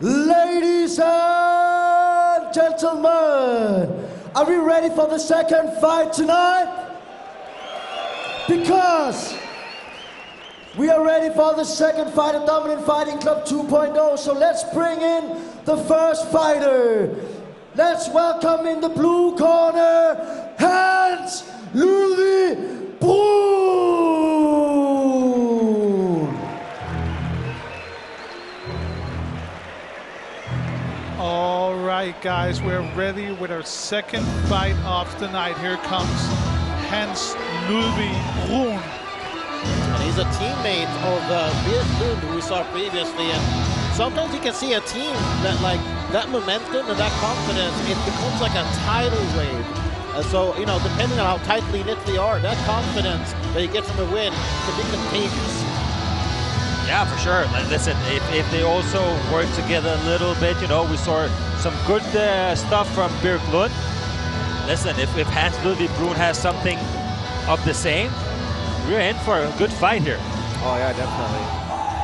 Ladies and gentlemen, are we ready for the second fight tonight? Because we are ready for the second fight at Dominant Fighting Club 2.0, so let's bring in the first fighter. Let's welcome in the blue corner, Ludvig Bruun. All right, guys, we're ready with our second fight of the night. Here comes Ludvig Bruun. And he's a teammate of Bisultanov, who we saw previously. And sometimes you can see a team that, like, that momentum and that confidence, it becomes like a tidal wave. So, you know, depending on how tightly knit they are, that confidence that you get from a win can be contagious. Yeah, for sure. Like, listen, if they also work together a little bit, you know, we saw some good stuff from Ludvig Bruun. Listen, if Ludvig Bruun has something of the same, we're in for a good fight here. Oh yeah, definitely.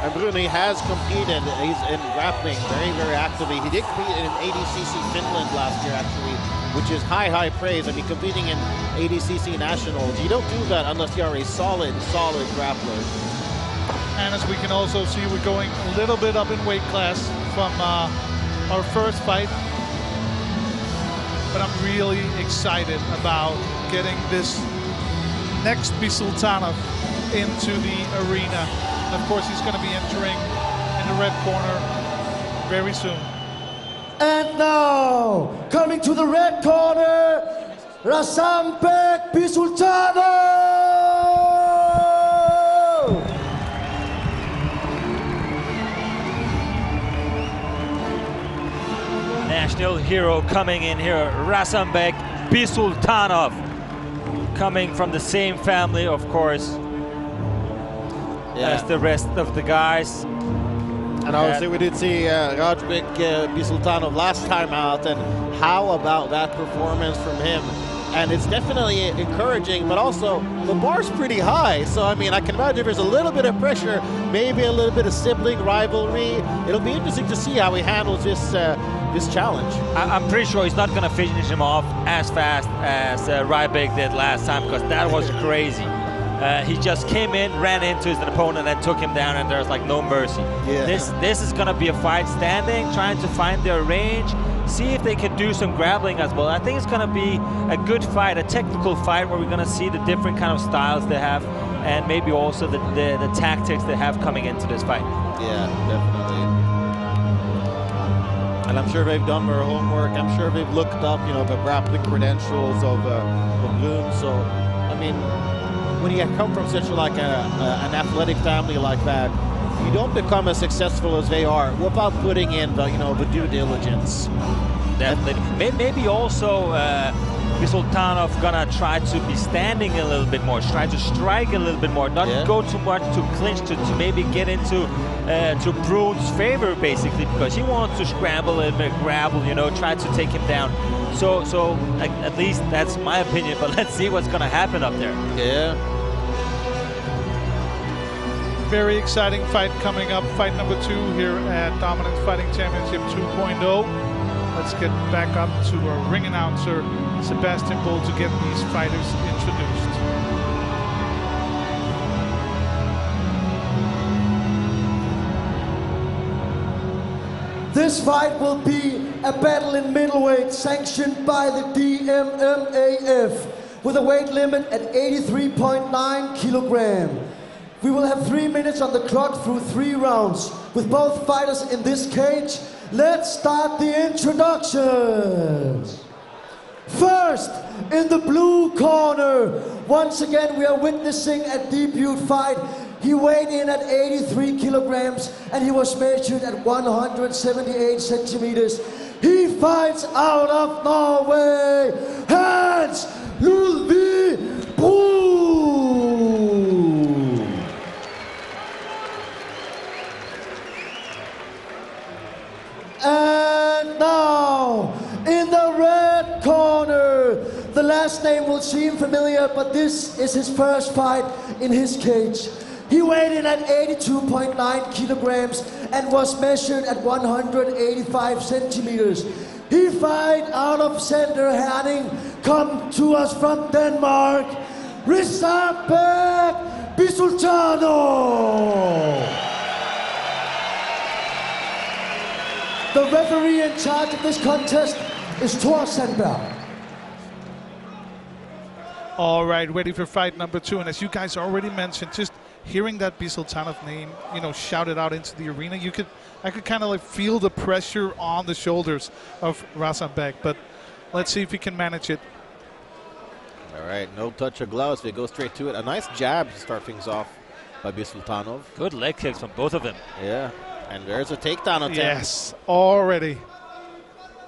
And Bruun, he has competed. He's in grappling very, very actively. He did compete in ADCC Finland last year, actually, which is high praise. I mean, competing in ADCC Nationals, you don't do that unless you are a solid grappler. And as we can also see, we're going a little bit up in weight class from our first fight. But I'm really excited about getting this next Bisultanov into the arena. And of course, he's going to be entering in the red corner very soon. And now, coming to the red corner, Rasambek Bisultanov! National hero coming in here, Rasambek Bisultanov. Coming from the same family, of course, as the rest of the guys. And obviously we did see Rasambek Bisultanov last time out, and how about that performance from him? And it's definitely encouraging, but also the bar's pretty high. So, I mean, I can imagine if there's a little bit of pressure, maybe a little bit of sibling rivalry. It'll be interesting to see how he handles this challenge. I'm pretty sure he's not going to finish him off as fast as Rasambek did last time, because that was crazy. He just came in, ran into his opponent, and took him down, and there's like no mercy. Yeah. This is going to be a fight standing, trying to find their range, see if they can do some grappling as well. I think it's going to be a good fight, a technical fight, where we're going to see the different kind of styles they have, and maybe also the tactics they have coming into this fight. Yeah, definitely. And I'm sure they've done their homework. I'm sure they've looked up, you know, the grappling credentials of Bruun. So, I mean, when you come from such like an athletic family like that, you don't become as successful as they are without putting in the, you know, the due diligence. Definitely. Maybe also Bisultanov gonna try to be standing a little bit more, try to strike a little bit more, not go too much to clinch, to maybe get into to Bruun's favor, basically, because he wants to scramble a little bit, grapple, you know, try to take him down. So at least that's my opinion, but let's see what's gonna happen up there. Yeah. Very exciting fight coming up, fight number 2 here at Dominant Fighting Championship 2.0. Let's get back up to our ring announcer, Sebastian Bull, to get these fighters introduced. This fight will be a battle in middleweight sanctioned by the DMMAF with a weight limit at 83.9 kilograms. We will have 3 minutes on the clock through 3 rounds with both fighters in this cage. Let's start the introductions. First, in the blue corner, once again we are witnessing a debut fight. He weighed in at 83 kilograms and he was measured at 178 centimeters. He fights out of Norway, Ludvig Bruun. And now, in the red corner, the last name will seem familiar, but this is his first fight in his cage. He weighed in at 82.9 kilograms and was measured at 185 centimeters. He fight out of center Herning, come to us from Denmark, Rasambek Bisultanov. The referee in charge of this contest is Thor Sandberg. All right, ready for fight number 2. And as you guys already mentioned, just hearing that Bisultanov name, shouted out into the arena, I could kind of like feel the pressure on the shoulders of Rasambek. But let's see if he can manage it. All right, no touch of gloves. They go straight to it. A nice jab to start things off by Bisultanov. Good leg kicks from both of them. Yeah, and there's a takedown attempt. Yes, already.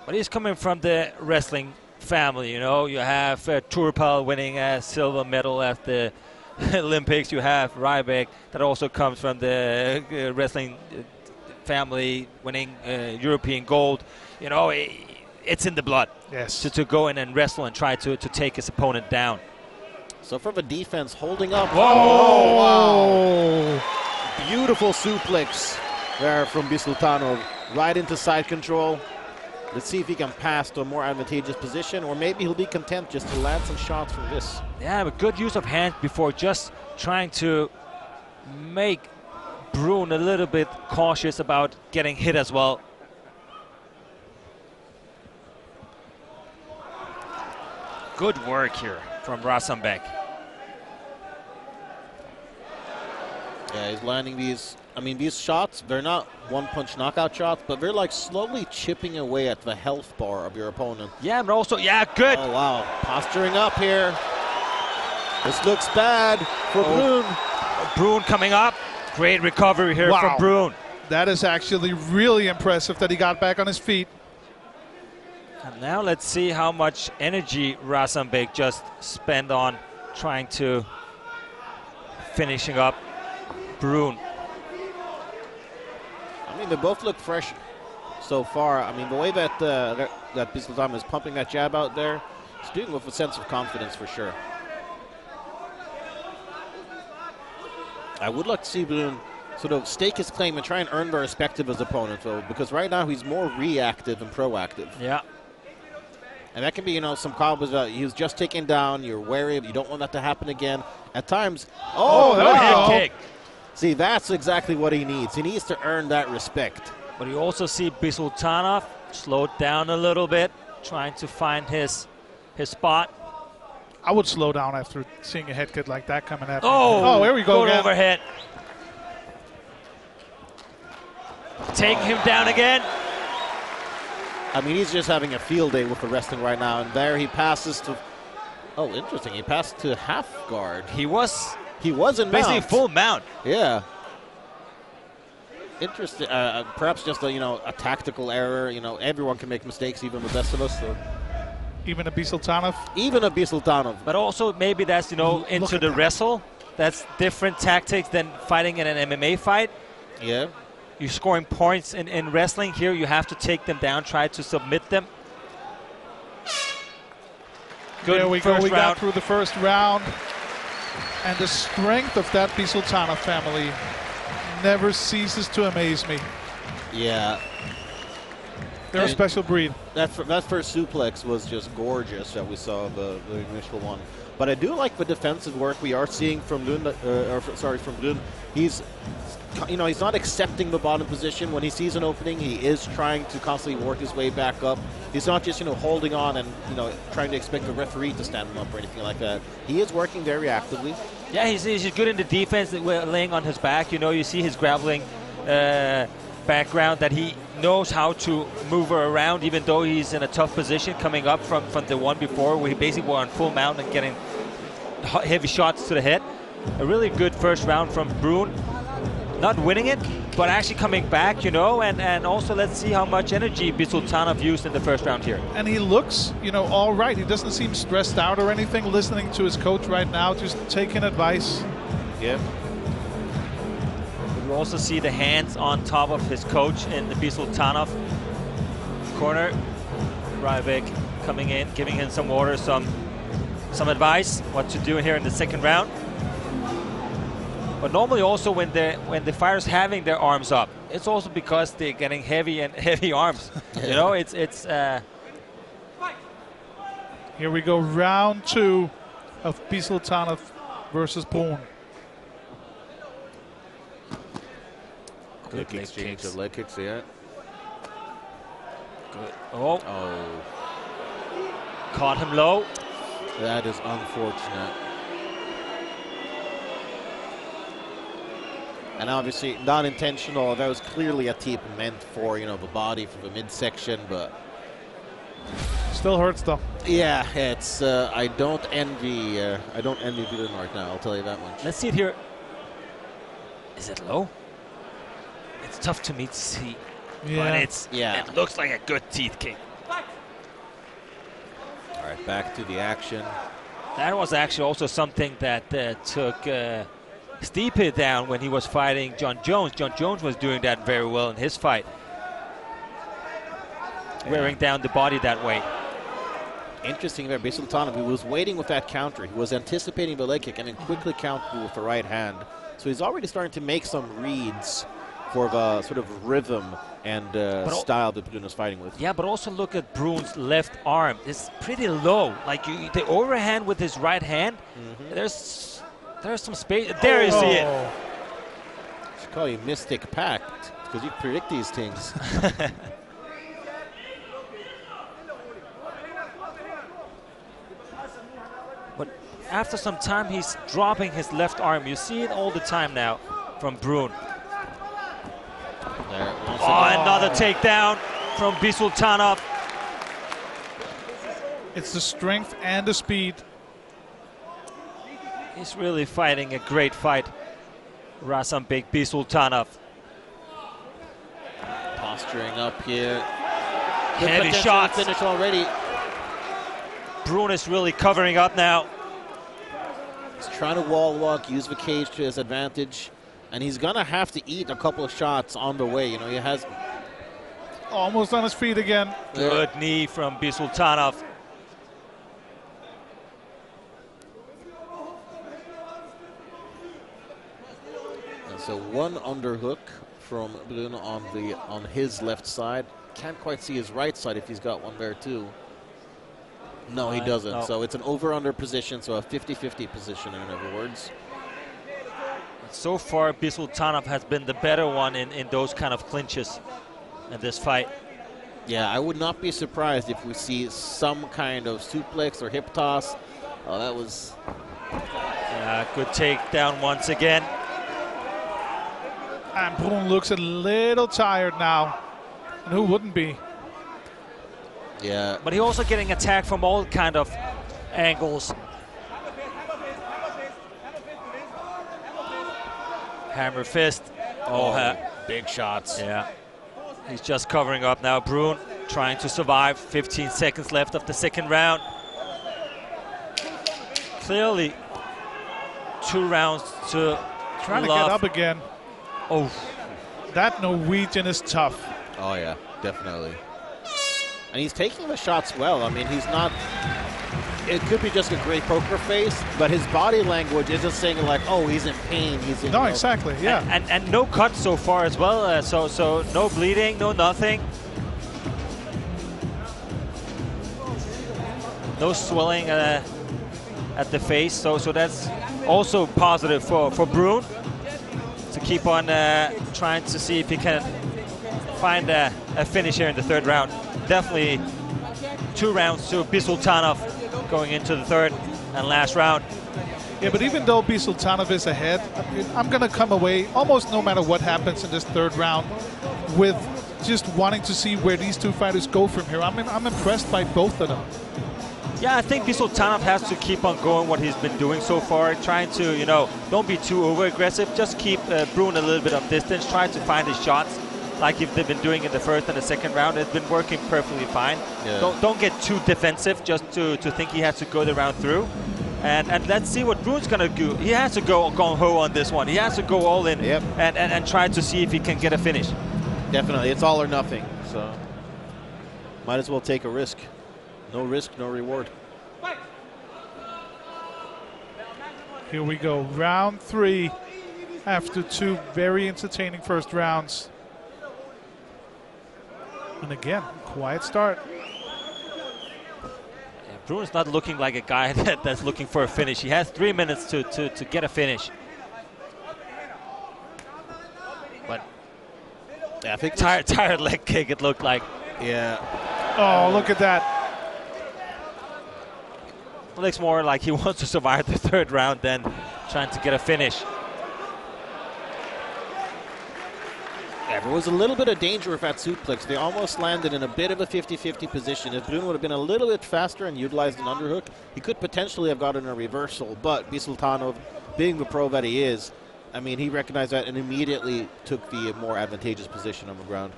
But he's coming from the wrestling family, You have Turpal winning a silver medal at the Olympics. You have Ryback that also comes from the wrestling family, winning European gold. It's in the blood. Yes. To go in and wrestle and try to take his opponent down. So from a defense, holding up. Whoa! Oh, wow. Beautiful suplex there from Bisultanov. Right into side control. Let's see if he can pass to a more advantageous position, or maybe he'll be content just to land some shots from this. Yeah, but good use of hands before just trying to make Bruun a little bit cautious about getting hit as well. Good work here from Rasambek. Yeah, he's landing these. These shots, they're not one-punch knockout shots, but they're like slowly chipping away at the health bar of your opponent. Yeah, but also, good. Oh, wow. Posturing up here. This looks bad for Bruun. Bruun coming up. Great recovery here from Bruun. That is actually really impressive that he got back on his feet. And now let's see how much energy Rasambek just spent on trying to finishing up Bruun. They both look fresh so far. The way that that Bisultanov is pumping that jab out there, he's doing it with a sense of confidence for sure. I would like to see Bruun sort of stake his claim and try and earn the respect of his opponent, though, because right now he's more reactive than proactive. Yeah. And that can be, some combos that he was just taken down, you're wary of, you don't want that to happen again. At times, head kick. See, that's exactly what he needs. He needs to earn that respect. But you also see Bisultanov slowed down a little bit, trying to find his spot. I would slow down after seeing a head kick like that coming at me. Oh, here we go again. Overhead. Taking him down again. He's just having a field day with the wrestling right now. And there he passes to... Oh, interesting. He passed to half guard. He was in basically mount. full mount. Yeah. Interesting. Perhaps just a tactical error. Everyone can make mistakes, even the best of us. So. Even a Bisultanov? Even a Bisultanov. But also maybe that's, into the wrestle. That's different tactics than fighting in an MMA fight. Yeah. You're scoring points in wrestling. Here you have to take them down, try to submit them. Good. There we go. We got through the first round. And the strength of that Bisultanov family never ceases to amaze me. Yeah. They're a special breed. That first suplex was just gorgeous that we saw, the initial one. But I do like the defensive work we are seeing from Bruun. He's not accepting the bottom position. When he sees an opening, he is trying to constantly work his way back up. He's not just, holding on and, trying to expect the referee to stand him up or anything like that. He is working very actively. Yeah, he's good in the defense, laying on his back. You see his grappling background, that he knows how to move her around, even though he's in a tough position coming up from the one before, where he basically was on full mount and getting heavy shots to the head. A really good first round from Bruun. Not winning it, but actually coming back, and also let's see how much energy Bisultanov used in the first round here. And he looks, all right. He doesn't seem stressed out or anything, listening to his coach right now, just taking advice. Yeah. We also see the hands on top of his coach in the Bisultanov corner. Ryback coming in, giving him some water, some advice, what to do here in the second round. But normally also when the fighter's having their arms up, it's also because they're getting heavy arms. Yeah. You know, it's. Here we go, round 2 of Bisultanov versus Bruun. Good exchange of leg kicks, yeah. Good. Oh. Oh. Caught him low. That is unfortunate. And obviously not intentional. That was clearly a tip meant for, you know, the body, for the midsection, but Still hurts though. yeah, it's I don't envy Bruun right now, I'll tell you that much. Let's see it here. Is it low? It's tough to me to see. Yeah. But it looks like a good teeth kick. All right, back to the action. That was actually also something that took Stipe down when he was fighting John Jones. John Jones was doing that very well in his fight. Wearing down the body that way. Interesting there, Bisultanov, he was waiting with that counter. He was anticipating the leg kick and then quickly countered with the right hand. So he's already starting to make some reads for the sort of rhythm and style that Bruun is fighting with. Yeah, but also look at Bruun's left arm. It's pretty low. Like the overhand with his right hand, there's some space. There you see it. I should call you Mystic Pact because you predict these things. But after some time, he's dropping his left arm. You see it all the time now from Bruun. Another takedown from Bisultanov. It's the strength and the speed. He's really fighting a great fight, Rasambek Bisultanov. Posturing up here. Heavy shots. Finish already. Bruun is really covering up now. He's trying to wall walk, use the cage to his advantage. And he's going to have to eat a couple of shots on the way. You know, he has... Almost on his feet again. Good knee from Bisultanov. And so one underhook from Bruun on his left side. Can't quite see his right side if he's got one there too. No, he doesn't. No. So it's an over-under position, so a 50-50 position, in other words. So far, Bisultanov has been the better one in those kind of clinches in this fight. Yeah, I would not be surprised if we see some kind of suplex or hip toss. Oh, that was... Good takedown once again. And Bruun looks a little tired now. And who wouldn't be? Yeah. But he's also getting attacked from all kind of angles. Hammer fist. Big shots. Yeah. He's just covering up now. Bruun trying to survive. 15 seconds left of the second round. Clearly 2 rounds to Trying love. to get up again. Oh. That Norwegian is tough. Oh, yeah, definitely. And he's taking the shots well. I mean, he's not... It could be just a great poker face, but his body language isn't saying like, oh, he's in pain. He's in... No, exactly, yeah. And no cuts so far as well. So no bleeding, no nothing. No swelling at the face. So that's also positive for Bruun to keep on trying to see if he can find a finish here in the third round. Definitely 2 rounds to Bisultanov going into the third and last round. Yeah, but even though Bisultanov is ahead, I'm going to come away almost no matter what happens in this third round with just wanting to see where these two fighters go from here. I'm impressed by both of them. Yeah, I think Bisultanov has to keep on going what he's been doing so far, trying to, you know, don't be too over-aggressive. Just keep Bruun a little bit of distance, try to find his shots like if they've been doing in the first and the second round. It's been working perfectly fine. Yeah. Don't get too defensive just to think he has to go the round through. And let's see what Bruun's going to do. He has to go gung-ho on this one. He has to go all in and try to see if he can get a finish. Definitely. It's all or nothing. So might as well take a risk. No risk, no reward. Here we go. Round 3 after 2 very entertaining first rounds. And again, quiet start. Yeah, Bruun's not looking like a guy that's looking for a finish. He has 3 minutes to get a finish. But yeah, I think tired leg kick, it looked like. Yeah. Oh, look at that. It looks more like he wants to survive the third round than trying to get a finish. Yeah, there was a little bit of danger with that suplex. They almost landed in a bit of a 50-50 position. If Bruun would have been a little bit faster and utilized an underhook, he could potentially have gotten a reversal. But Bisultanov, being the pro that he is, I mean, he recognized that and immediately took the more advantageous position on the ground.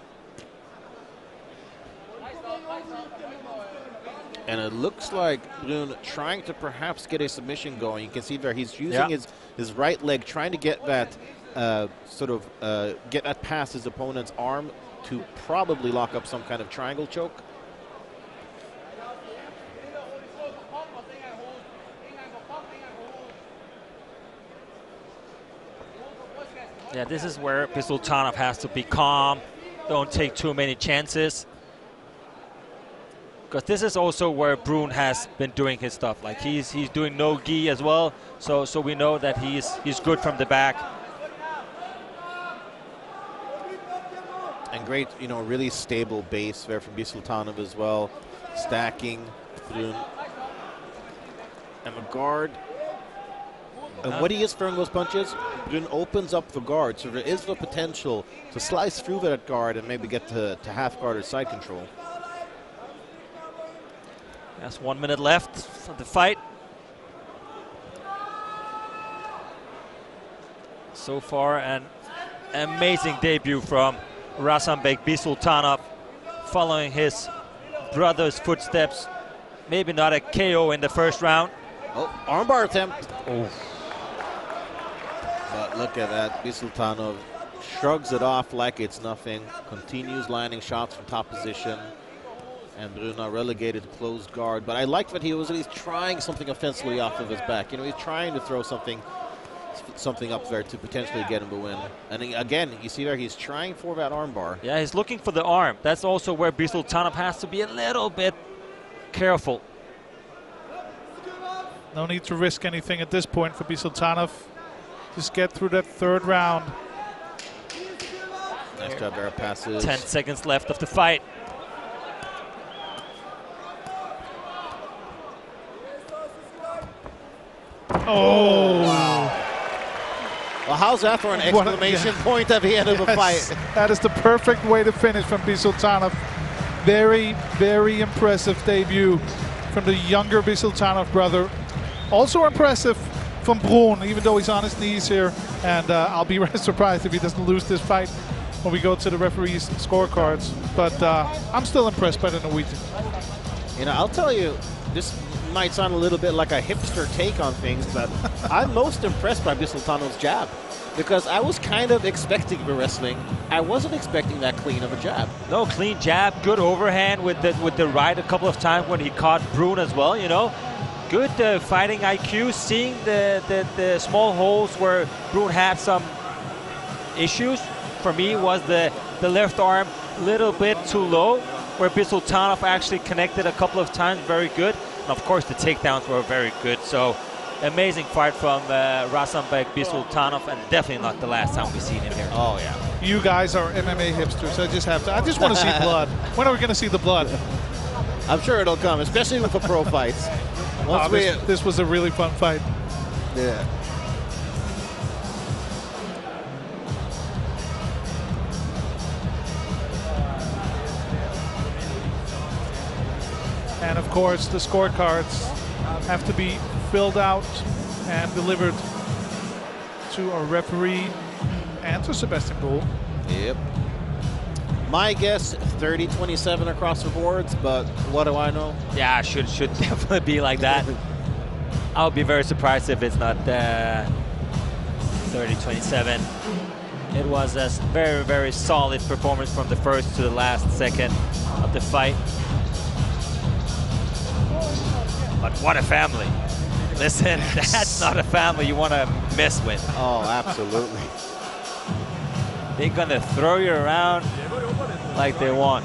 And it looks like Bruun trying to perhaps get a submission going. You can see there he's using his right leg, trying to get that get that past his opponent's arm to probably lock up some kind of triangle choke. Yeah, this is where Bisultanov has to be calm. Don't take too many chances. Because this is also where Bruun has been doing his stuff. Like he's doing no gi as well, so we know that he's good from the back. And great, you know, really stable base there from Bisultanov as well. Stacking Bruun. And the guard. And what he is throwing those punches, Bruun opens up the guard, so there is the potential to slice through that guard and maybe get to half guard or side control. That's 1 minute left of the fight. So far, an amazing debut from Rasambek Bisultanov, following his brother's footsteps. Maybe not a KO in the first round. Oh, armbar attempt. Oh. But look at that. Bisultanov shrugs it off like it's nothing. Continues landing shots from top position. And Bruun now relegated to closed guard. But I like that he was at least trying something offensively off of his back. You know, he's trying to throw something up there to potentially get him to win. And again, you see there, he's trying for that armbar. Yeah, he's looking for the arm. That's also where Bisultanov has to be a little bit careful. No need to risk anything at this point for Bisultanov. Just get through that third round. Nice job there, passes. 10 seconds left of the fight. Oh! Wow. Well, how's that for an exclamation point at the end of the fight? That is the perfect way to finish from Bisultanov. Very, very impressive debut from the younger Bisultanov brother. Also impressive from Bruun, even though he's on his knees here. And I'll be very surprised if he doesn't lose this fight when we go to the referees' scorecards. But I'm still impressed by the Norwegian. You know, I'll tell you, this might sound a little bit like a hipster take on things, but I'm most impressed by Bisultanov's jab, because I was kind of expecting the wrestling. I wasn't expecting that clean of a jab. No, clean jab, good overhand with the right a couple of times when he caught Bruun as well, you know. Good fighting IQ, seeing the small holes where Bruun had some issues. For me, was the left arm a little bit too low, where Bisultanov actually connected a couple of times, very good. And of course, the takedowns were very good. So, amazing fight from Rasambek Bisultanov, and definitely not the last time we've seen him here. Oh, yeah. You guys are MMA hipsters. I just want to see blood. When are we going to see the blood? I'm sure it'll come, especially with the pro fights. This was a really fun fight. Yeah. And of course, the scorecards have to be filled out and delivered to our referee and to Sebastian Bull. Yep. My guess, 30-27 across the boards, but what do I know? Yeah, should definitely be like that. I would be very surprised if it's not 30-27. It was a very, very solid performance from the first to the last second of the fight. But what a family. Listen, that's not a family you want to mess with. Oh, absolutely. They're going to throw you around like they want.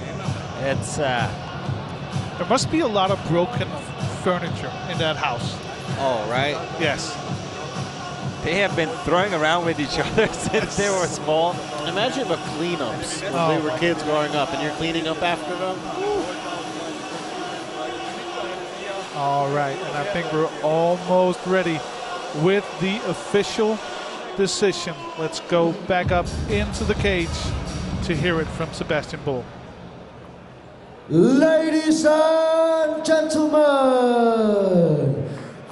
It's there must be a lot of broken furniture in that house. Oh, right. Yes. they have been throwing around with each other since they were small. Imagine the cleanups when they were kids growing up, and you're cleaning up after them. All right, and I think we're almost ready with the official decision. Let's go back up into the cage to hear it from Sebastian Bull. Ladies and gentlemen,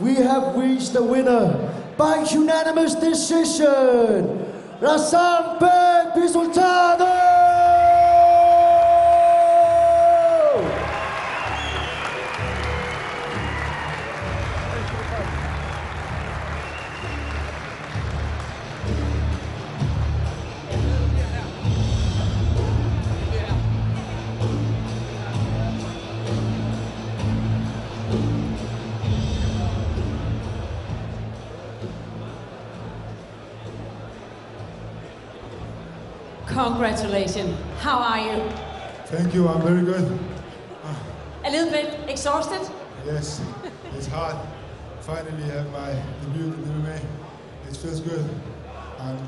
we have reached the winner by unanimous decision, Rasambek Bisultanov! Congratulations. How are you? Thank you, I'm very good. A little bit exhausted? Yes, it's hard. Finally have my debut in MMA. It feels good. I'm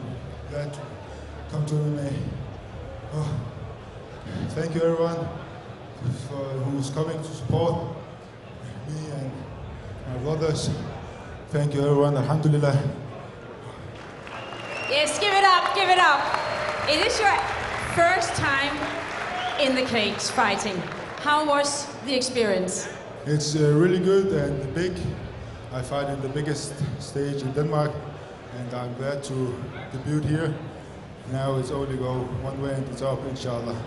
glad to come to MMA. Oh, thank you everyone who's coming to support me and my brothers. Thank you everyone, alhamdulillah. Yes, give it up, give it up. It is your first time in the cage fighting. How was the experience? It's really good and big. I fight in the biggest stage in Denmark, and I'm glad to debut here. Now it's only go one way and it's up, inshallah.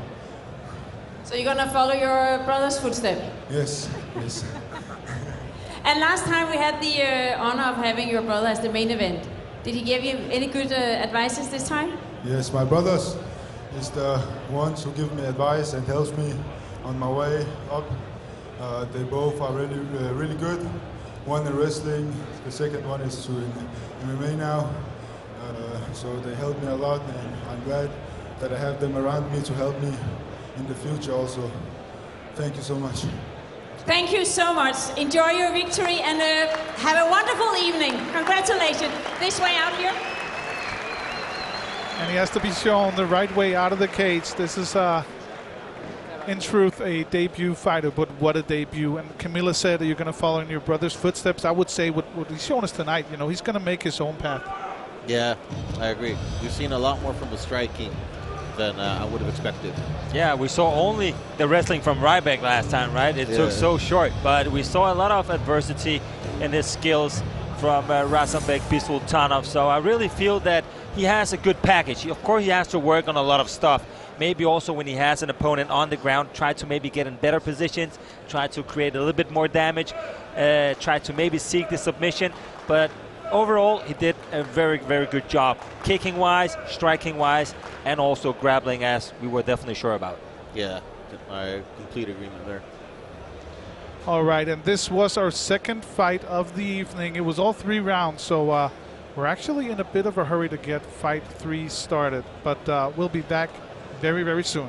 So you're gonna follow your brother's footstep? Yes, yes. And last time we had the honor of having your brother as the main event. Did he give you any good advices this time? Yes, my brothers is the ones who give me advice and helps me on my way up. They both are really good. One in wrestling, the second one is in MMA now. So they help me a lot, and I'm glad that I have them around me to help me in the future also. Thank you so much. Thank you so much. Enjoy your victory and have a wonderful evening. Congratulations. This way out here. And he has to be shown the right way out of the cage. This is, in truth, a debut fighter, but what a debut. And Camilla said that you're going to follow in your brother's footsteps. I would say what he's shown us tonight, you know, he's going to make his own path. Yeah, I agree. We've seen a lot more from the striking than I would have expected. Yeah, we saw only the wrestling from Ryback last time, right? It took so short, but we saw a lot of adversity in his skills from Rasambek Bisultanov. So I really feel that he has a good package. Of course, he has to work on a lot of stuff. Maybe also when he has an opponent on the ground, try to maybe get in better positions, try to create a little bit more damage, try to maybe seek the submission. But overall, he did a very, very good job, kicking-wise, striking-wise, and also grappling, as we were definitely sure about. Yeah, I complete agreement there. All right, and this was our second fight of the evening. It was all 3 rounds, so we're actually in a bit of a hurry to get fight 3 started, but we'll be back very, very soon.